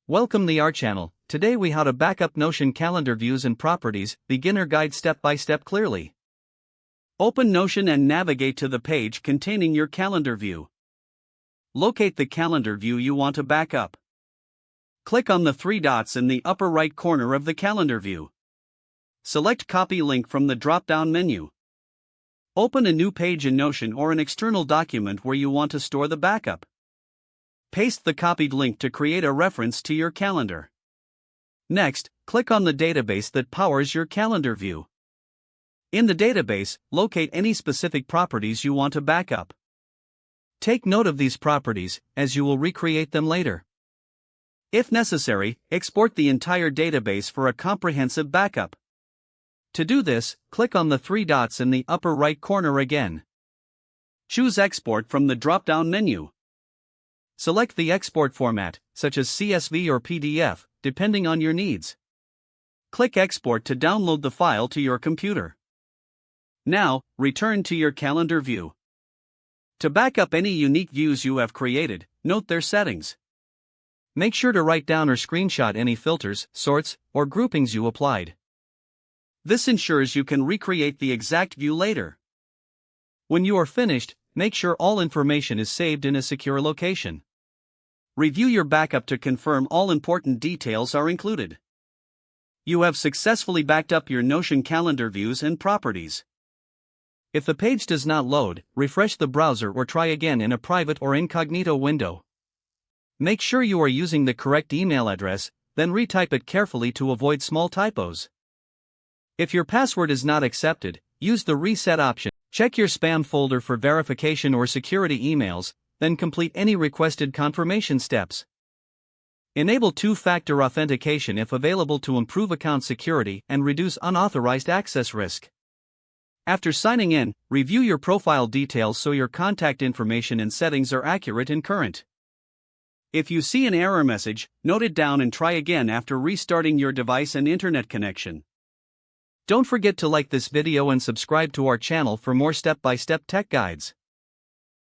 Welcome to our channel. Today we how to backup Notion calendar views and properties, beginner guide step by step clearly. Open Notion and navigate to the page containing your calendar view. Locate the calendar view you want to backup. Click on the three dots in the upper right corner of the calendar view. Select Copy Link from the drop-down menu. Open a new page in Notion or an external document where you want to store the backup. Paste the copied link to create a reference to your calendar. Next, click on the database that powers your calendar view. In the database, locate any specific properties you want to backup. Take note of these properties, as you will recreate them later. If necessary, export the entire database for a comprehensive backup. To do this, click on the three dots in the upper right corner again. Choose Export from the drop-down menu. Select the export format, such as CSV or PDF, depending on your needs. Click Export to download the file to your computer. Now, return to your calendar view. To back up any unique views you have created, note their settings. Make sure to write down or screenshot any filters, sorts, or groupings you applied. This ensures you can recreate the exact view later. When you are finished, make sure all information is saved in a secure location. Review your backup to confirm all important details are included. You have successfully backed up your Notion calendar views and properties. If the page does not load, refresh the browser or try again in a private or incognito window. Make sure you are using the correct email address, then retype it carefully to avoid small typos. If your password is not accepted, use the reset option. Check your spam folder for verification or security emails, then complete any requested confirmation steps. Enable two-factor authentication if available to improve account security and reduce unauthorized access risk. After signing in, review your profile details so your contact information and settings are accurate and current. If you see an error message, note it down and try again after restarting your device and internet connection. Don't forget to like this video and subscribe to our channel for more step-by-step tech guides.